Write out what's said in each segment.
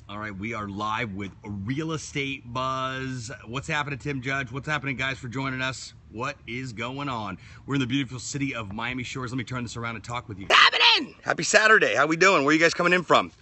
All right, we are live with Real Estate Buzz. What's happening, Tim Judge? What's happening, guys, for joining us? What is going on? We're in the beautiful city of Miami Shores. Let me turn this around and talk with you. Happening! Happy Saturday. How we doing? Where are you guys coming in from?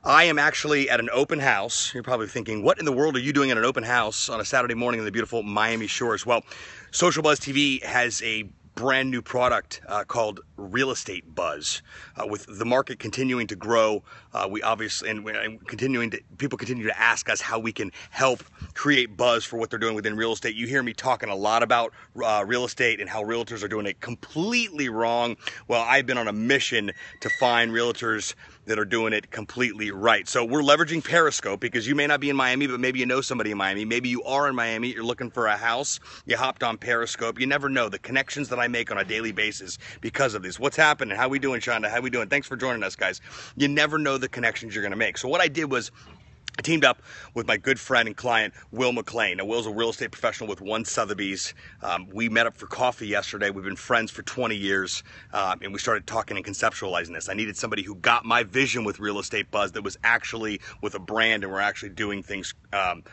I am actually at an open house. You're probably thinking, what in the world are you doing at an open house on a Saturday morning in the beautiful Miami Shores? Well, Social Buzz TV has a brand new product called Real Estate Buzz. With the market continuing to grow, we obviously, and people continue to ask us how we can help create buzz for what they're doing within real estate. You hear me talking a lot about real estate and how realtors are doing it completely wrong. Well, I've been on a mission to find realtors that are doing it completely right. So we're leveraging Periscope, because you may not be in Miami, but maybe you know somebody in Miami. Maybe you are in Miami, you're looking for a house, you hopped on Periscope. You never know the connections that I make on a daily basis because of this. What's happening? How we doing, Shonda? How we doing? Thanks for joining us, guys. You never know the connections you're gonna make. So what I did was, I teamed up with my good friend and client, Will McClain. Now, Will's a real estate professional with One Sotheby's. We met up for coffee yesterday. We've been friends for 20 years, and we started talking and conceptualizing this. I needed somebody who got my vision with Real Estate Buzz that was actually with a brand, and we're actually doing things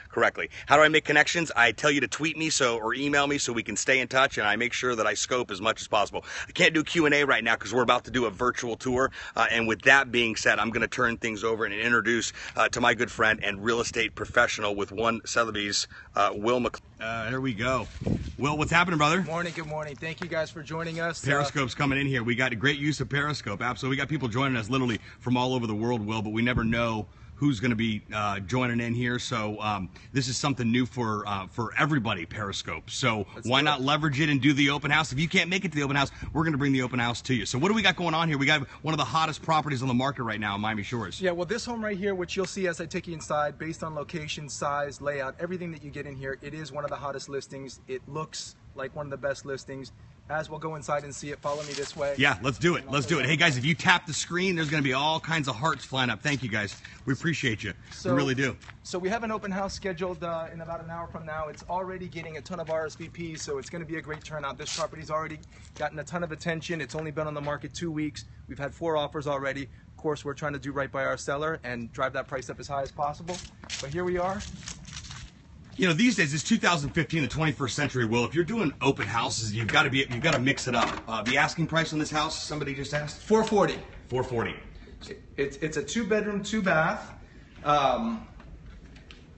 correctly. How do I make connections? I tell you to tweet me or email me so we can stay in touch, and I make sure that I scope as much as possible. I can't do Q&A right now because we're about to do a virtual tour, and with that being said, I'm going to turn things over and introduce to my good friend and real estate professional with One Sotheby's, Will McClain. There we go. Will, what's happening, brother? Morning, good morning. Thank you guys for joining us. Periscope's coming in here. We got a great use of Periscope. Absolutely. We got people joining us literally from all over the world, Will, but we never know who's going to be joining in here. So this is something new for everybody, Periscope. So why not leverage it and do the open house? If you can't make it to the open house, we're going to bring the open house to you. So what do we got going on here? We got one of the hottest properties on the market right now in Miami Shores. Yeah, well, this home right here, which you'll see as I take you inside, based on location, size, layout, everything that you get in here, it is one of the hottest listings. It looks like one of the best listings. As we'll go inside and see it, follow me this way. Yeah, let's do it. Let's do it. Hey, guys, if you tap the screen, there's going to be all kinds of hearts flying up. Thank you, guys. We appreciate you. We really do. So we have an open house scheduled in about an hour from now. It's already getting a ton of RSVPs, so it's going to be a great turnout. This property's already gotten a ton of attention. It's only been on the market 2 weeks. We've had 4 offers already. Of course, we're trying to do right by our seller and drive that price up as high as possible. But here we are. You know, these days it's 2015, the 21st century. Will, if you're doing open houses, you've got to mix it up. The asking price on this house, somebody just asked. $440. $440. It's a 2-bedroom, 2-bath.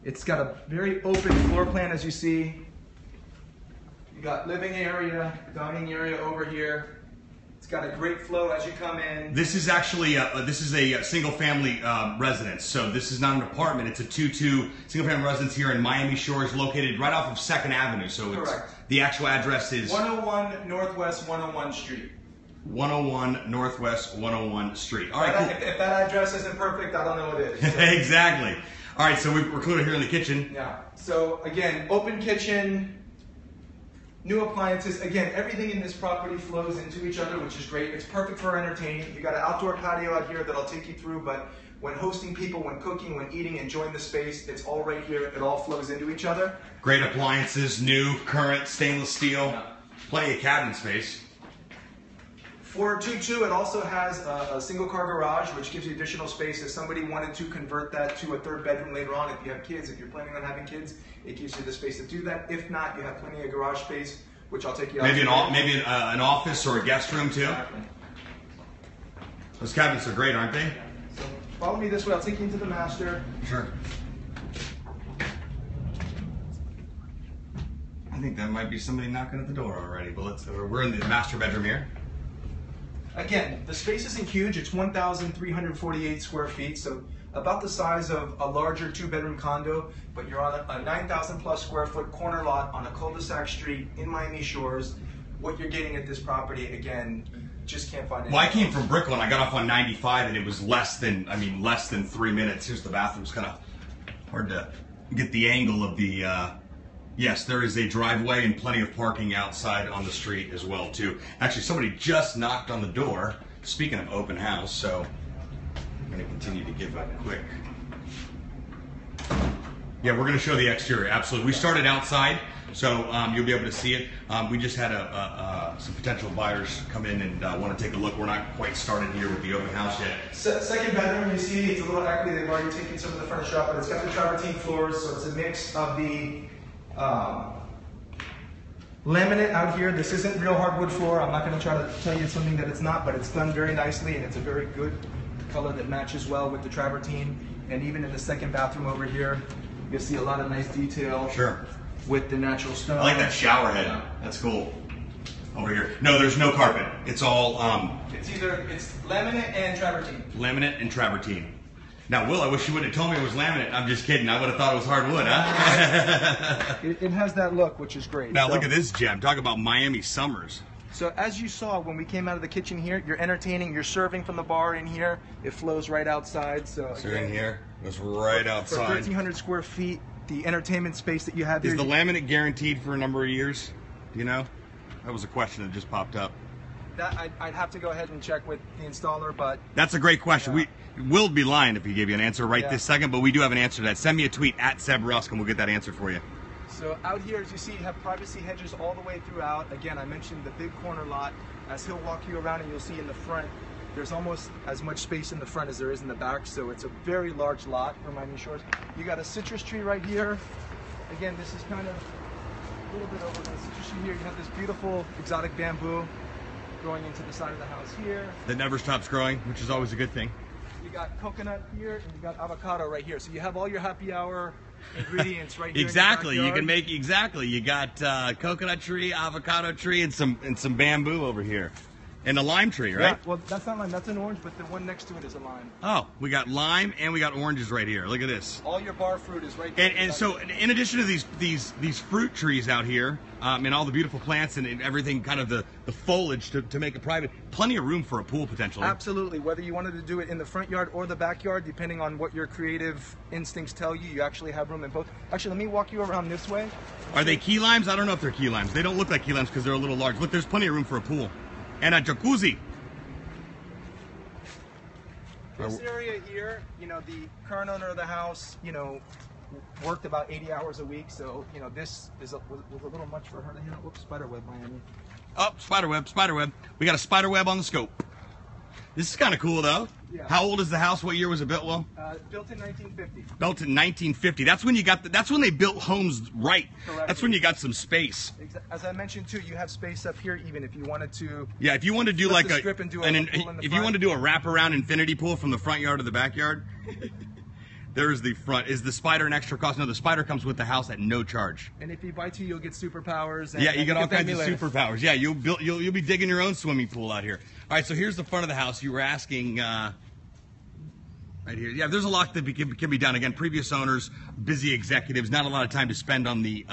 It's got a very open floor plan, as you see. You got living area, dining area over here. It's got a great flow as you come in. This is actually a single-family residence. So this is not an apartment. It's a 2-2 single-family residence here in Miami Shores, located right off of 2nd Avenue. So it's, correct. The actual address is 101 Northwest 101 Street. 101 Northwest 101 Street. All right, cool. If that address isn't perfect, I don't know what it is. So. Exactly. All right, so we're clearly here in the kitchen. Yeah. So again, open kitchen. New appliances. Again, everything in this property flows into each other, which is great. It's perfect for entertaining. You got an outdoor patio out here that I'll take you through, but when hosting people, when cooking, when eating, enjoying the space, it's all right here. It all flows into each other. Great appliances, new, current, stainless steel, Yeah. Plenty of cabinet space. For 2-2, it also has a single car garage, which gives you additional space. If somebody wanted to convert that to a 3rd bedroom later on, if you have kids, if you're planning on having kids, it gives you the space to do that. If not, you have plenty of garage space, which I'll take you out. Maybe an office or a guest room too. Exactly. Those cabinets are great, aren't they? So follow me this way. I'll take you into the master. Sure. I think that might be somebody knocking at the door already, but we're in the master bedroom here. Again, the space isn't huge. It's 1,348 square feet, so about the size of a larger 2-bedroom condo, but you're on a 9,000 plus square foot corner lot on a cul-de-sac street in Miami Shores. What you're getting at this property, again, you just can't find it. Well, I came from Brooklyn. I got off on 95, and it was less than 3 minutes. Here's the bathroom. It's kind of hard to get the angle of the. Yes, there is a driveway and plenty of parking outside on the street as well, too. Actually, somebody just knocked on the door, speaking of open house, so I'm going to continue to give a quick... Yeah, we're going to show the exterior. Absolutely. We started outside, so you'll be able to see it. We just had some potential buyers come in and want to take a look. We're not quite started here with the open house yet. Second bedroom, you see, it's a little echoey. They've already taken some of the furniture out, but it's got the travertine floors, so it's a mix of the laminate out here. This isn't real hardwood floor. I'm not going to try to tell you something that it's not, but it's done very nicely, and it's a very good color that matches well with the travertine. And even in the second bathroom over here, you'll see a lot of nice detail. Sure. With the natural stone. I like that shower head. That's cool. Over here. No, there's no carpet. It's all it's laminate and travertine. Laminate and travertine. Now, Will, I wish you wouldn't have told me it was laminate. I'm just kidding. I would have thought it was hardwood, huh? It has that look, which is great. Now, look at this gem. Talk about Miami summers. So as you saw when we came out of the kitchen here, you're entertaining, you're serving from the bar in here. It flows right outside. So in here, it's right outside. For 1,300 square feet, the entertainment space that you have here. Is the laminate guaranteed for a number of years? Do you know? That was a question that just popped up. That I'd have to go ahead and check with the installer, but... That's a great question. We will be lying if he gave you an answer this second, but we do have an answer to that. Send me a tweet at Seb Rusk and we'll get that answered for you. So out here, as you see, you have privacy hedges all the way throughout. Again, I mentioned the big corner lot. As he'll walk you around and you'll see in the front, there's almost as much space in the front as there is in the back, so it's a very large lot for Miami Shores. You got a citrus tree right here. Again, this is kind of a little bit over the citrus tree here. You have this beautiful exotic bamboo growing into the side of the house here. That never stops growing, which is always a good thing. You got coconut here, and you got avocado right here. So you have all your happy hour ingredients right here. Exactly. You can make You got coconut tree, avocado tree, and some bamboo over here, and a lime tree, right? Yeah, well, that's not lime. That's an orange, but the one next to it is a lime. Oh, we got lime and we got oranges right here. Look at this. All your bar fruit is right there. And so, in addition to these fruit trees out here, and all the beautiful plants and everything, kind of the foliage to make it private, plenty of room for a pool potentially. Absolutely. Whether you wanted to do it in the front yard or the backyard, depending on what your creative instincts tell you, you actually have room in both. Actually, let me walk you around this way. Are they key limes? I don't know if they're key limes. They don't look like key limes because they're a little large. Look, there's plenty of room for a pool. And a jacuzzi. This area here, you know, the current owner of the house, you know, worked about 80 hours a week, so, you know, this was a little much for her to handle. Whoops, spiderweb, Miami. Oh, spiderweb. We got a spiderweb on the scope. This is kind of cool, though. Yeah. How old is the house? What year was it built, Will? Built in 1950. Built in 1950. That's when that's when they built homes right. Correct. That's when you got some space. As I mentioned too, you have space up here even if you wanted to. Yeah, if you want to do like if you want to do a wraparound infinity pool from the front yard to the backyard, there's the front. Is the spider an extra cost? No, the spider comes with the house at no charge. And if you buy two, you'll get superpowers. And, yeah, you get all kinds of superpowers. Yeah, you'll be digging your own swimming pool out here. All right, so here's the front of the house. You were asking. Right here. Yeah, there's a lot that can be done. Again, previous owners, busy executives, not a lot of time to spend on the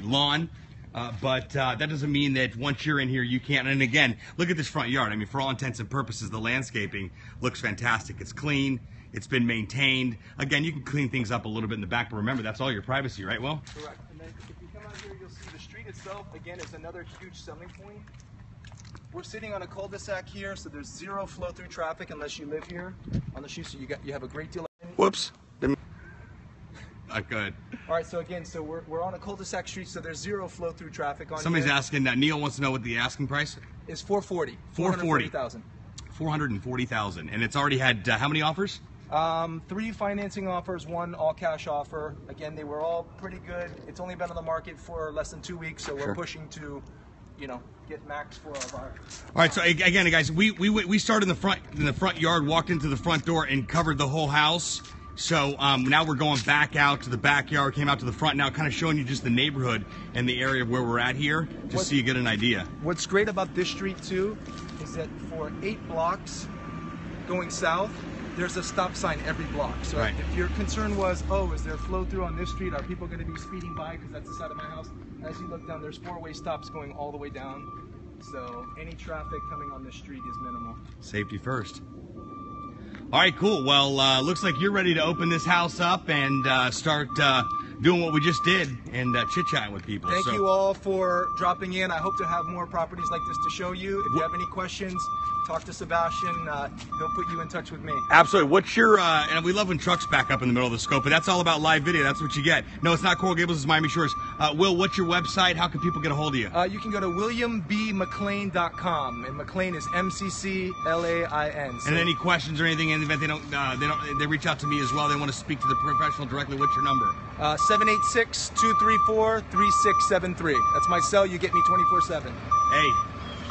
lawn. But that doesn't mean that once you're in here, you can't. And again, look at this front yard. I mean, for all intents and purposes, the landscaping looks fantastic. It's clean. It's been maintained. Again, you can clean things up a little bit in the back, but remember, that's all your privacy, right, Will? Correct. And then if you come out here, you'll see the street itself, again, is another huge selling point. We're sitting on a cul-de-sac here, so there's zero flow-through traffic unless you live here on the street. So you have a great deal of... Whoops. Go ahead. All right, so again, we're on a cul-de-sac street, so there's zero flow-through traffic on Somebody's here. Asking, Neil wants to know what the asking price is. $440,000. $440,000. And it's already had how many offers? 3 financing offers, 1 all-cash offer. Again, they were all pretty good. It's only been on the market for less than 2 weeks, so we're pushing to, you know, get max for our buyer. All right, so again, guys, we started in the front yard, walked into the front door, and covered the whole house. So now we're going back out to the backyard, came out to the front, now kind of showing you just the neighborhood and the area where we're at here, just so you get an idea. What's great about this street too is that for 8 blocks going south, there's a stop sign every block. So if your concern was, oh, is there flow through on this street? Are people going to be speeding by because that's the side of my house? As you look down, there's 4-way stops going all the way down. So any traffic coming on this street is minimal. Safety first. All right, cool. Well, looks like you're ready to open this house up and start doing what we just did and chit-chatting with people. Thank you all for dropping in. I hope to have more properties like this to show you. If you have any questions, talk to Sebastian. He'll put you in touch with me. Absolutely. What's your, and we love when trucks back up in the middle of the scope, but that's all about live video. That's what you get. No, it's not Coral Gables, it's Miami Shores. Will, what's your website? How can people get a hold of you? You can go to williambmcclain.com, and McClain is MCCLAIN. And any questions or anything in the event they reach out to me as well. They want to speak to the professional directly. What's your number? 786-234-3673. That's my cell. You get me 24/7. Hey,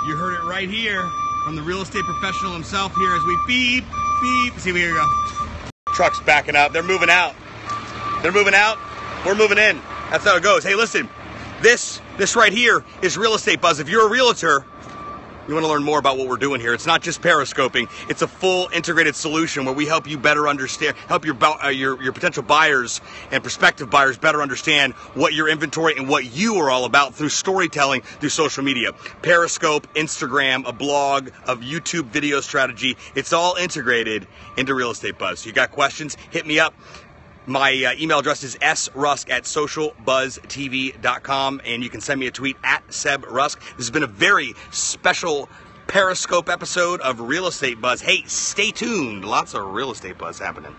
you heard it right here from the real estate professional himself here as we beep, beep. See, here we go. Trucks backing up. They're moving out. They're moving out. We're moving in. That's how it goes. Hey, listen, this right here is Real Estate Buzz. If you're a realtor, you want to learn more about what we're doing here. It's not just periscoping. It's a full integrated solution where we help you better understand, help your potential buyers and prospective buyers better understand what your inventory and what you are all about through storytelling, through social media. Periscope, Instagram, a blog, a YouTube video strategy. It's all integrated into Real Estate Buzz. So you got questions? Hit me up. My email address is srusk@socialbuzztv.com, and you can send me a tweet @SebRusk. This has been a very special Periscope episode of Real Estate Buzz. Hey, stay tuned. Lots of Real Estate Buzz happening.